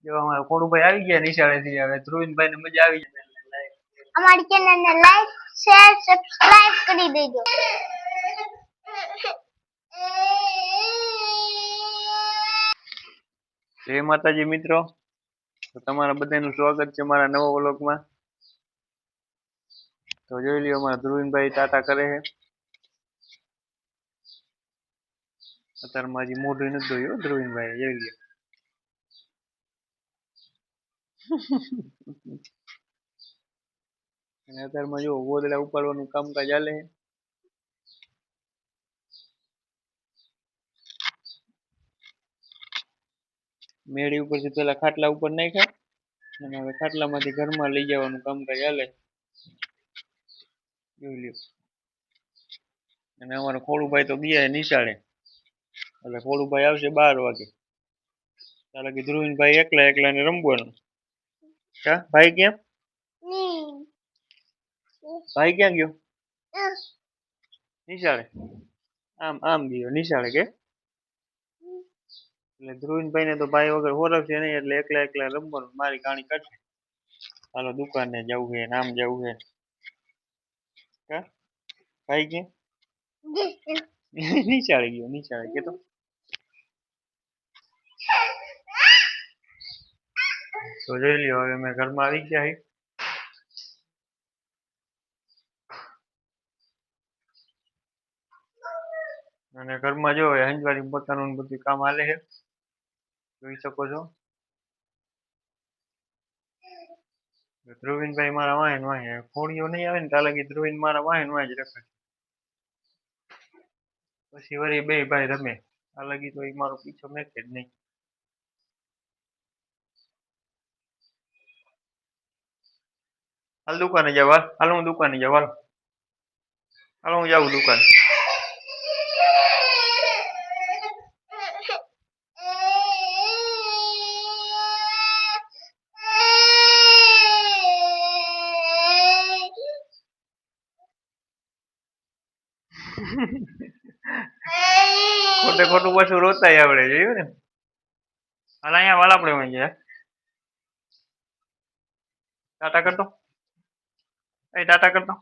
જો અમારા ખોડુભાઈ આવી ગયા નિશાળેથી, હવે ધ્રુવીનભાઈ ને મજા આવી જાય. અમારી ચેનલ ને લાઈક શેર સબસ્ક્રાઇબ કરી દેજો. જય માતાજી મિત્રો, તો તમારા બધાનું સ્વાગત છે મારા નવા વ્લોગમાં. તો જોઈ લ્યો અમારા ધ્રુવીનભાઈ ટાટા કરે છે. અત્યારમાં હજી મોઢું નથી ધોયું ધ્રુવીનભાઈ, જોઈ લ્યો. અને અત્યારમાં જો ગોદડા ઉપાડવાનું કામકાજ ચાલે છે. મેળી ઉપરથી પેલા ખાટલા ઉપર નાખ્યા અને હવે ખાટલામાંથી ઘરમાં લઈ જવાનું કામકાજ ચાલે. જોઈ લ્યો. અને અમારા ખોડુભાઈ તો ગયા નિશાળે, એટલે ખોડુભાઈ આવશે 12 વાગે. ત્યારે કે ધ્રુવીનભાઈ એકલા ને રમવાનું. કા ભાઈ કેમ? ભાઈ ક્યાં ગયો? નિશાળે. આમ ગયો નિશાળે કે? એટલે ધ્રુવીનભાઈ ને તો ભાઈ વગર હોરવશે નહીં, એટલે એકલા રમવાનું. મારી કાણી કાઢશે. હાલો દુકાને જવું છે, આમ જવું છે. કા ભાઈ કે નિશાળે ગયો, નિશાળે કે તો. તો જોઈ લ્યો, હવે અમે ઘરમાં આવી ગયા છીએ. અને ઘરમાં જો હંજવારી પોતાનું બધું કામ હાલે છે, જોઈ શકો છો. ધ્રુવીનભાઈ મારા વાહે ખોડીઓ નહીં આવે ને ત્યાં લગી ધ્રુવીન મારા વાહે જ રખે. પછી વળી બે ભાઈ રમે, આ લગી તો એ મારો પીછો મેકે જ નહીં. હાલ દુકાને જાવ, હાલ હું દુકાને જાવ, હાલ હું જાઉં દુકાન. ખોટું પાછું રોતાય આવડે, જોયું ને. હાલ અહીંયા વાલ આપડે વહી ગયા. ટાટા કરતો, એ ટાટા કરતો.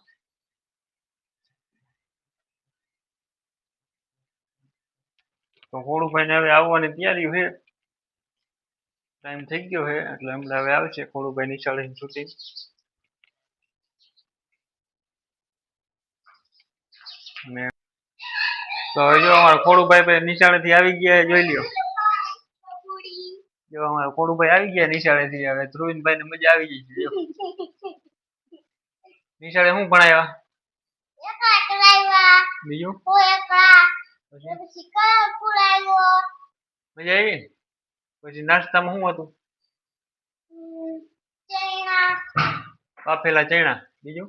તો ખોડુભાઈ ને હવે આવવાની તૈયારી છે, ટાઈમ થઈ ગયો છે, એટલે હમણાં હવે આવશે ખોડુભાઈ નિશાળે છૂટી. તો હવે જો અમારા ખોડુભાઈ નિશાળે થી આવી ગયા, જોઈ લ્યો. જો અમારા ખોડુભાઈ આવી ગયા નિશાળે થી, હવે ધ્રુવીનભાઈ ને મજા આવી ગઈ છે. નિશાળે શું ભણાવ્યા? બીજું મજા આવી? પછી નાસ્તામાં શું હતું? બાફેલા ચણા. બીજું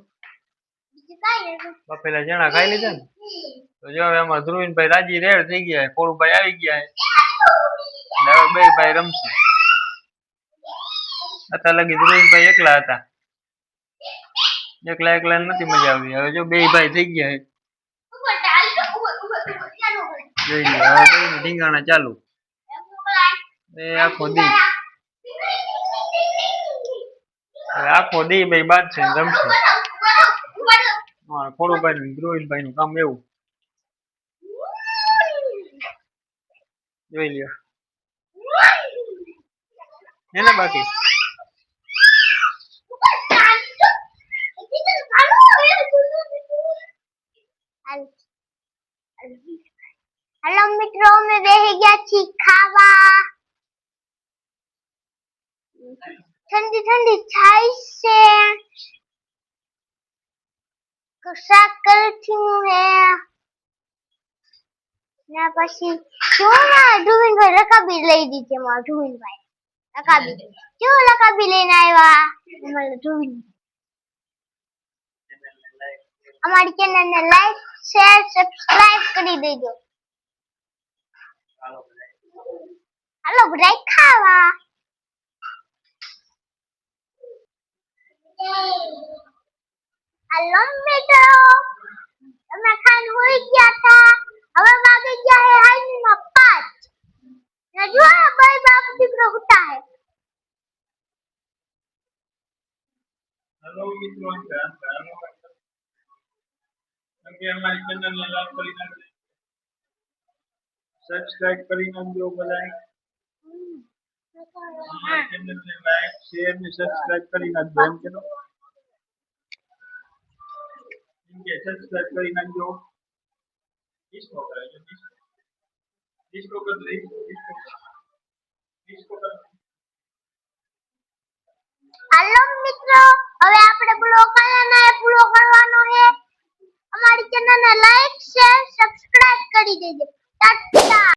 બાફેલા ચણા ખાઈ લીધા ને? તો જો હવે અમારા ધ્રુવીનભાઈ રાજી રેડ થઈ ગયા, ખોડુભાઈ આવી ગયા, એટલે હવે બે ભાઈ રમશે. અત્યાર લગી ધ્રુવીનભાઈ એકલા હતા, એકલા નથી મજા આવી. હવે જો બે ભાઈ થઈ ગયા, જોઈ લો. હવે બે ઢીંગાણા ચાલુ આખો દી. હવે આખો દી બે બાદ છે, રમશે. ખોડુભાઈ નું ધ્રુવીનભાઈ નું કામ એવું, જોઈ લ્યો. એને બાકી હેલો મિત્રો, અમે બેસી ગયા છીએ ખાવા. ઠંડી છાશ છે, શાક કરશું હે. ના પછી જો ના ધ્રુવીનભાઈ રકાબી લઈ દીધી. અમારા ધ્રુવીનભાઈ રકાબી જો રકાબી લઈને આવ્યા. અમારી ચેનલ ને લાઈક શેર સબસ્ક્રાઇબ કરી દેજો. હાલો બધા ખાવા. હાલો મિત્રો, અમે ખાન હોઈ ગયા હતા, હવે વાગી ગયા હે 5:30. જો ભાઈ બાપ દીકરો ઉઠા હે. નવ મિત્રો છે અમારી ચેનલ ને લાઈક કરી નાખજો, સબસ્ક્રાઇબ કરી નાખજો બધા. અમારી ચેનલ ને લાઈક શેર ને સબસ્ક્રાઇબ કરી નાખજો એમ કે સબસ્ક્રાઇબ કરી નાખજો. ડિસ્કો કરાવજો, ડિસ્કો કરી ડિસ્કો હાલો મિત્રો, હવે આપણે બ્લોગ આયાને પૂરો કરવાનો છે. અમારી ચેનલ ને લાઈક શેર સબસ્ક્રાઇબ કરી દેજો. ટાટા.